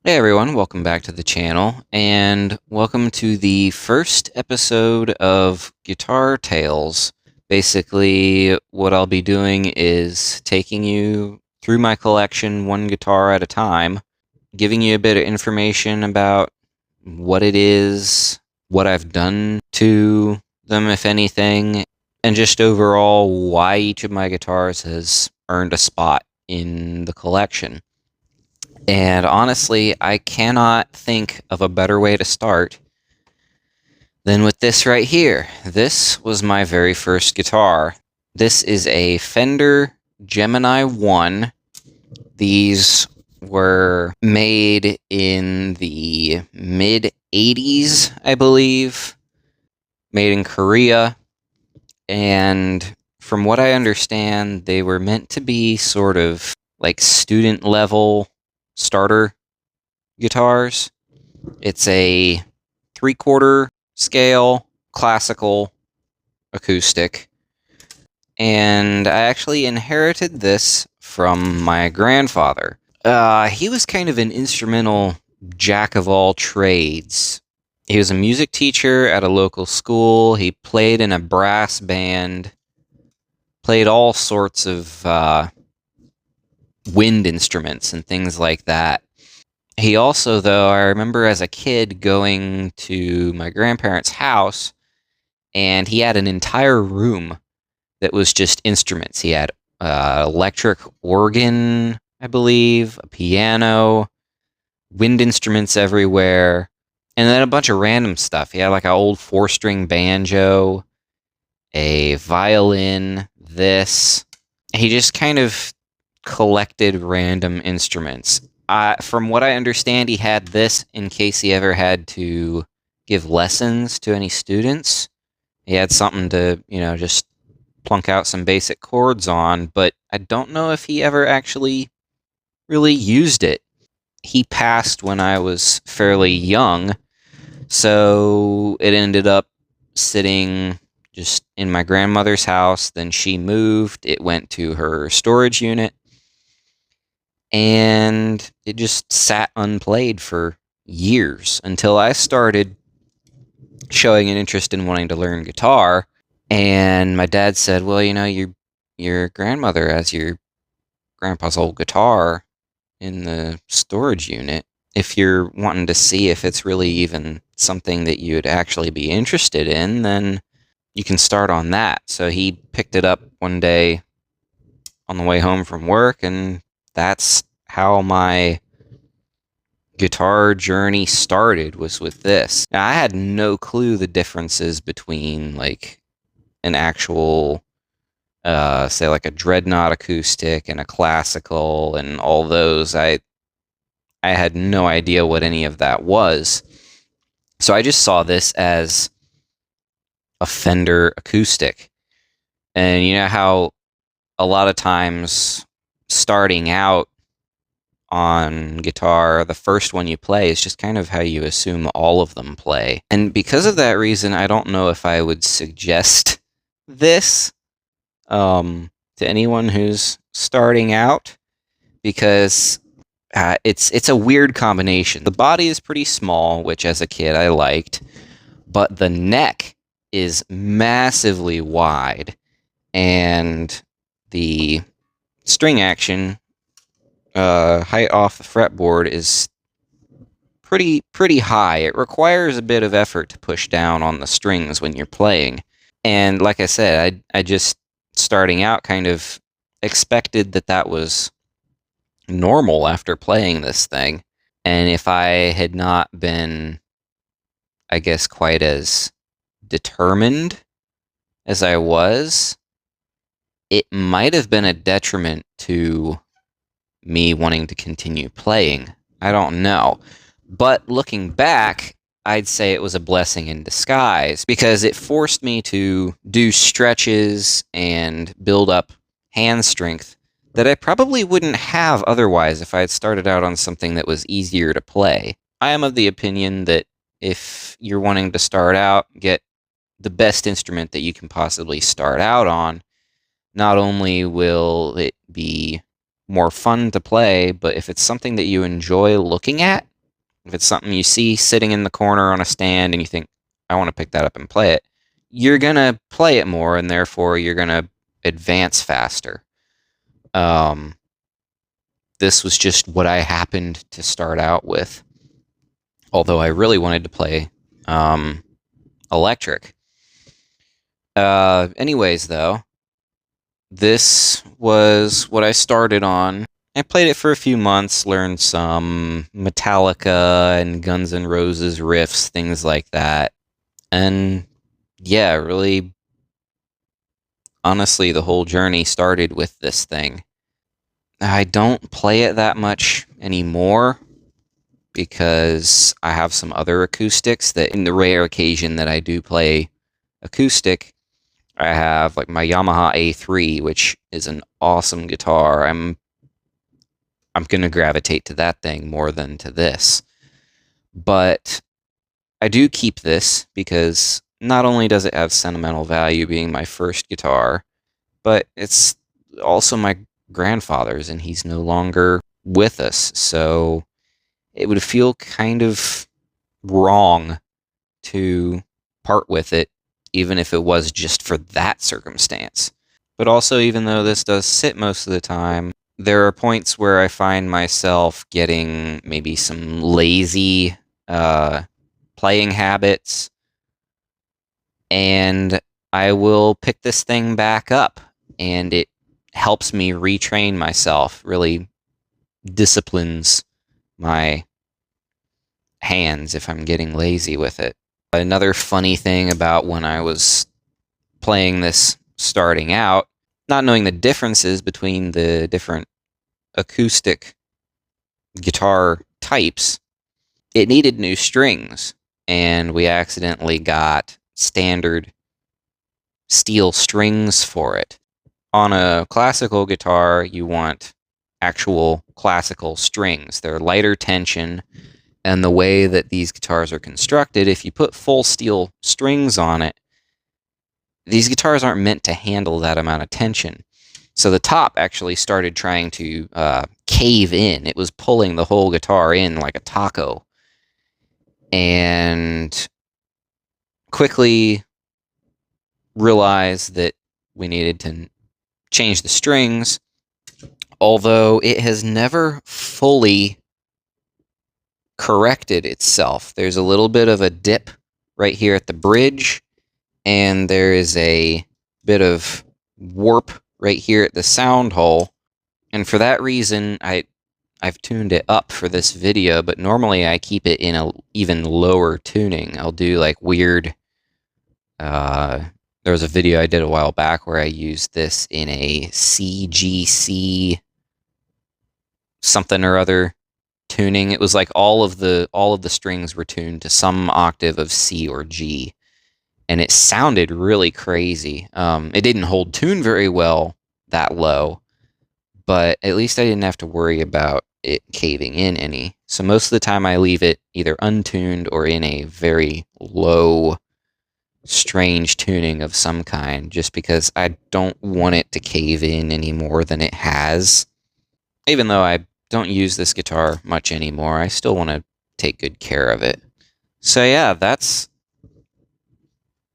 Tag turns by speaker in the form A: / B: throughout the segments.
A: Hey everyone, welcome back to the channel, and welcome to the first episode of Guitar Tales. Basically, what I'll be doing is taking you through my collection one guitar at a time, giving you a bit of information about what it is, what I've done to them, if anything, and just overall why each of my guitars has earned a spot in the collection. And honestly, I cannot think of a better way to start than with this right here. This was my very first guitar. This is a Fender Gemini 1. These were made in the mid 80s, I believe, made in Korea. And from what I understand, they were meant to be sort of like student level starter guitars. It's a 3/4 scale classical acoustic, and I actually inherited this from my grandfather. He was kind of an instrumental jack of all trades. He was a music teacher at a local school. He played in a brass band, played all sorts of wind instruments and things like that. He also, though, I remember as a kid going to my grandparents' house, and he had an entire room that was just instruments. He had electric organ, I believe, a piano, wind instruments everywhere, and then a bunch of random stuff. He had like an old 4-string banjo, a violin, this. He just kind of collected random instruments. From what I understand, he had this in case he ever had to give lessons to any students. He had something to, just plunk out some basic chords on, but I don't know if he ever actually really used it. He passed when I was fairly young, so it ended up sitting just in my grandmother's house. Then she moved. It went to her storage unit, and it just sat unplayed for years until I started showing an interest in wanting to learn guitar. And my dad said, well, your grandmother has your grandpa's old guitar in the storage unit. If you're wanting to see if it's really even something that you'd actually be interested in, then you can start on that. So he picked it up one day on the way home from work, and that's how my guitar journey started, was with this. Now, I had no clue the differences between like an actual say like a dreadnought acoustic and a classical and all those. I had no idea what any of that was. So I just saw this as a Fender acoustic. And you know how a lot of times starting out on guitar, the first one you play is just kind of how you assume all of them play. And because of that reason, I don't know if I would suggest this to anyone who's starting out, because it's a weird combination. The body is pretty small, which as a kid I liked, but the neck is massively wide, and the string action height off the fretboard is pretty high. It requires a bit of effort to push down on the strings when you're playing. And like I said, I just starting out kind of expected that was normal after playing this thing. And if I had not been, I guess, quite as determined as I was, it might have been a detriment to me wanting to continue playing. I don't know. But looking back, I'd say it was a blessing in disguise, because it forced me to do stretches and build up hand strength that I probably wouldn't have otherwise if I had started out on something that was easier to play. I am of the opinion that if you're wanting to start out, get the best instrument that you can possibly start out on. Not only will it be more fun to play, but if it's something that you enjoy looking at, if it's something you see sitting in the corner on a stand and you think, I want to pick that up and play it, you're going to play it more, and therefore you're going to advance faster. This was just what I happened to start out with, although I really wanted to play electric. Anyways, though, this was what I started on. I played it for a few months, learned some Metallica and Guns N' Roses riffs, things like that. And yeah, really, honestly, the whole journey started with this thing. I don't play it that much anymore because I have some other acoustics that, in the rare occasion that I do play acoustic, I have like my Yamaha A3, which is an awesome guitar. I'm going to gravitate to that thing more than to this. But I do keep this because not only does it have sentimental value being my first guitar, but it's also my grandfather's, and he's no longer with us. So it would feel kind of wrong to part with it, even if it was just for that circumstance. But also, even though this does sit most of the time, there are points where I find myself getting maybe some lazy playing habits, and I will pick this thing back up, and it helps me retrain myself, really disciplines my hands if I'm getting lazy with it. Another funny thing about when I was playing this starting out, not knowing the differences between the different acoustic guitar types, it needed new strings, and we accidentally got standard steel strings for it. On a classical guitar, you want actual classical strings. They're lighter tension, and the way that these guitars are constructed, if you put full steel strings on it, these guitars aren't meant to handle that amount of tension. So the top actually started trying to cave in. It was pulling the whole guitar in like a taco. And quickly realized that we needed to change the strings, although it has never fully corrected itself. There's a little bit of a dip right here at the bridge, and there is a bit of warp right here at the sound hole. And for that reason, I've tuned it up for this video, but normally I keep it in a even lower tuning. I'll do like weird, there was a video I did a while back where I used this in a CGC something or other tuning. It was like all of the strings were tuned to some octave of C or G, and it sounded really crazy. It didn't hold tune very well that low, but at least I didn't have to worry about it caving in any. So most of the time I leave it either untuned or in a very low, strange tuning of some kind, just because I don't want it to cave in any more than it has. Even though I don't use this guitar much anymore, I still want to take good care of it. So yeah, that's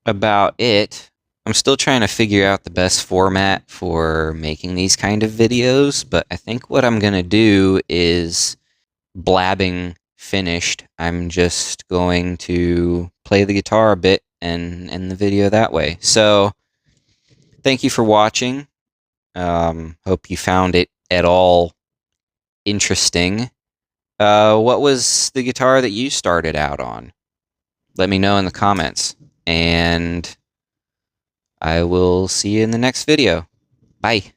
A: about it. I'm still trying to figure out the best format for making these kind of videos, but I think what I'm going to do is blabbing finished. I'm just going to play the guitar a bit and end the video that way. So thank you for watching. Hope you found it at all interesting. What was the guitar that you started out on? Let me know in the comments, and I will see you in the next video. Bye.